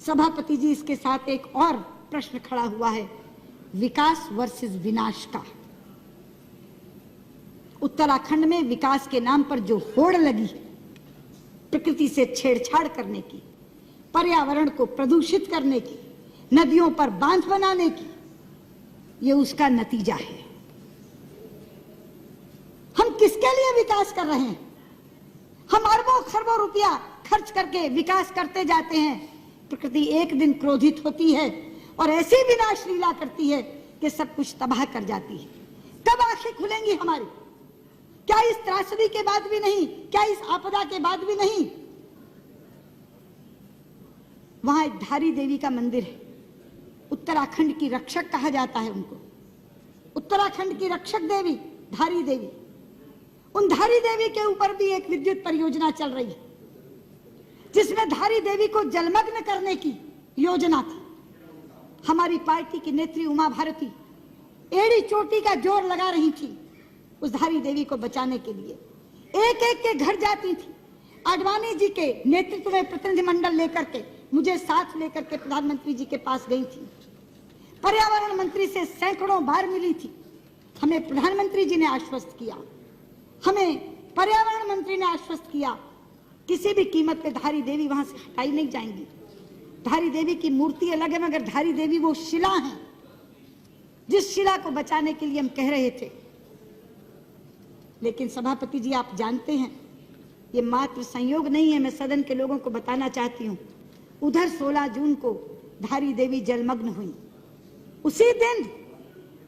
सभापति जी, इसके साथ एक और प्रश्न खड़ा हुआ है, विकास वर्सेस विनाश का। उत्तराखंड में विकास के नाम पर जो होड़ लगी है, प्रकृति से छेड़छाड़ करने की, पर्यावरण को प्रदूषित करने की, नदियों पर बांध बनाने की, ये उसका नतीजा है। हम किसके लिए विकास कर रहे हैं? हम अरबों खरबों रुपया खर्च करके विकास करते जाते हैं। प्रकृति एक दिन क्रोधित होती है और ऐसी विनाश लीला करती है कि सब कुछ तबाह कर जाती है। कब आंखें खुलेंगी हमारी? क्या इस त्रासदी के बाद भी नहीं? क्या इस आपदा के बाद भी नहीं? वहां एक धारी देवी का मंदिर है, उत्तराखंड की रक्षक कहा जाता है उनको। उत्तराखंड की रक्षक देवी धारी देवी, उन धारी देवी के ऊपर भी एक विद्युत परियोजना चल रही है, जिसमें धारी देवी को जलमग्न करने की योजना थी। हमारी पार्टी की नेत्री उमा भारती एड़ी चोटी का जोर लगा रही थी उस धारी देवी को बचाने के लिए। एक एक के घर जाती थी। आडवाणी जी के नेतृत्व में प्रतिनिधिमंडल लेकर के, मुझे साथ लेकर के प्रधानमंत्री जी के पास गई थी। पर्यावरण मंत्री से सैकड़ों बार मिली थी। हमें प्रधानमंत्री जी ने आश्वस्त किया, हमें पर्यावरण मंत्री ने आश्वस्त किया, किसी भी कीमत पे धारी देवी वहां से हटाई नहीं जाएंगी। धारी देवी की मूर्ति अलग है, मगर धारी देवी वो शिला है जिस शिला को बचाने के लिए हम कह रहे थे। लेकिन सभापति जी, आप जानते हैं ये मात्र संयोग नहीं है। मैं सदन के लोगों को बताना चाहती हूँ, उधर 16 जून को धारी देवी जलमग्न हुई। उसी दिन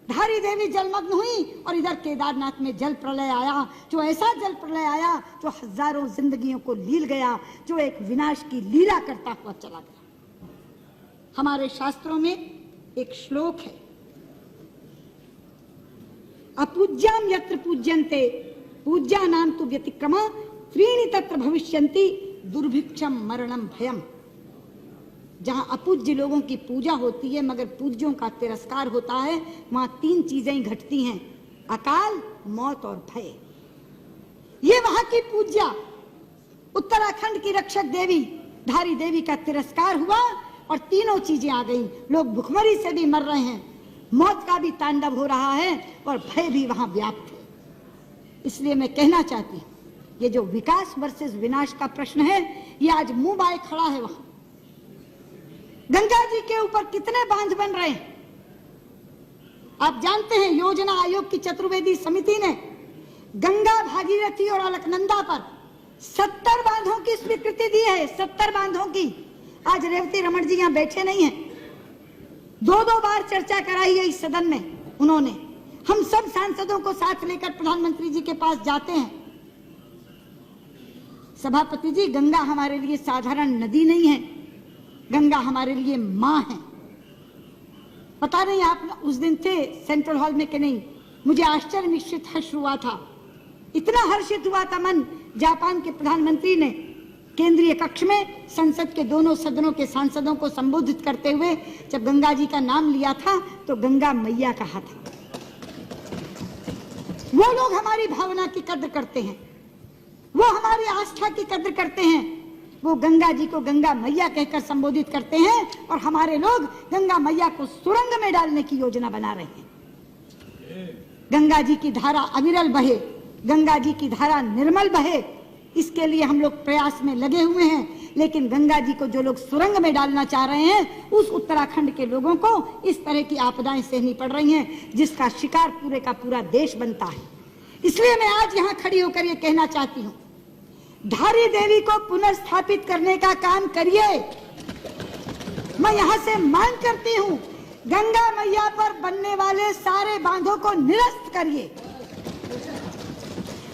धारी देवी जलमग्न हुई और इधर केदारनाथ में जल प्रलय आया, जो ऐसा जल प्रलय आया जो हजारों जिंदगियों को लील गया, जो एक विनाश की लीला करता हुआ चला गया। हमारे शास्त्रों में एक श्लोक है, अपूज्याम यत्र पूज्यन्ते पूज्यानां तु व्यतिक्रमा त्रीणि तत्र भविष्यन्ति दुर्भिक्षम मरणम भयम। जहां अपूज्य लोगों की पूजा होती है मगर पूज्यों का तिरस्कार होता है, वहां 3 चीजें घटती हैं, अकाल, मौत और भय। ये वहां की पूज्या उत्तराखंड की रक्षक देवी धारी देवी का तिरस्कार हुआ और तीनों चीजें आ गई। लोग भुखमरी से भी मर रहे हैं, मौत का भी तांडव हो रहा है और भय भी वहां व्याप्त है। इसलिए मैं कहना चाहती हूं, ये जो विकास वर्सेस विनाश का प्रश्न है, ये आज मुंह बाए खड़ा है। वहां गंगा जी के ऊपर कितने बांध बन रहे हैं आप जानते हैं। योजना आयोग की चतुर्वेदी समिति ने गंगा, भागीरथी और अलकनंदा पर 70 बांधों की स्वीकृति दी है। 70 बांधों की। आज रेवती रमन जी यहां बैठे नहीं हैं, 2-2 बार चर्चा कराई है इस सदन में उन्होंने। हम सब सांसदों को साथ लेकर प्रधानमंत्री जी के पास जाते हैं। सभापति जी, गंगा हमारे लिए साधारण नदी नहीं है, गंगा हमारे लिए मां है। पता नहीं आप उस दिन थे सेंट्रल हॉल में कि नहीं, मुझे आश्चर्य मिश्रित हर्ष हुआ था। इतना हर्षित हुआ था मन, जापान के प्रधानमंत्री ने केंद्रीय कक्ष में संसद के दोनों सदनों के सांसदों को संबोधित करते हुए जब गंगा जी का नाम लिया था तो गंगा मैया कहा था। वो लोग हमारी भावना की कद्र करते हैं, वो हमारी आस्था की कद्र करते हैं। वो गंगा जी को गंगा मैया कहकर संबोधित करते हैं और हमारे लोग गंगा मैया को सुरंग में डालने की योजना बना रहे हैं। गंगा जी की धारा अविरल बहे, गंगा जी की धारा निर्मल बहे, इसके लिए हम लोग प्रयास में लगे हुए हैं। लेकिन गंगा जी को जो लोग सुरंग में डालना चाह रहे हैं, उस उत्तराखंड के लोगों को इस तरह की आपदाएं सहनी पड़ रही हैं जिसका शिकार पूरे का पूरा देश बनता है। इसलिए मैं आज यहाँ खड़ी होकर ये कहना चाहती हूँ, धारी देवी को पुनर्स्थापित करने का काम करिए। मैं यहाँ से मांग करती हूँ, गंगा मैया पर बनने वाले सारे बांधों को निरस्त करिए।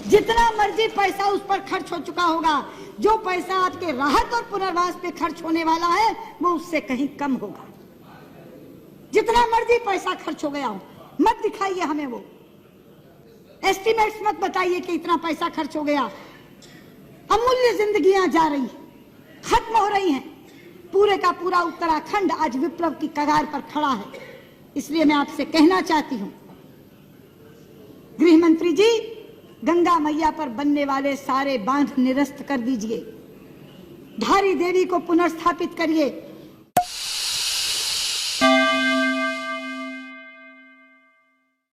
जितना मर्जी पैसा उस पर खर्च हो चुका होगा, जो पैसा आपके राहत और पुनर्वास पे खर्च होने वाला है वो उससे कहीं कम होगा। जितना मर्जी पैसा खर्च हो गया हो, मत दिखाइए हमें वो एस्टिमेट्स, मत बताइए कि इतना पैसा खर्च हो गया। अमूल्य जिंदगियां जा रही हैं, खत्म हो रही हैं। पूरे का पूरा उत्तराखंड आज विप्लव की कगार पर खड़ा है। इसलिए मैं आपसे कहना चाहती हूं, गृह मंत्री जी, गंगा मैया पर बनने वाले सारे बांध निरस्त कर दीजिए, धारी देवी को पुनर्स्थापित करिए।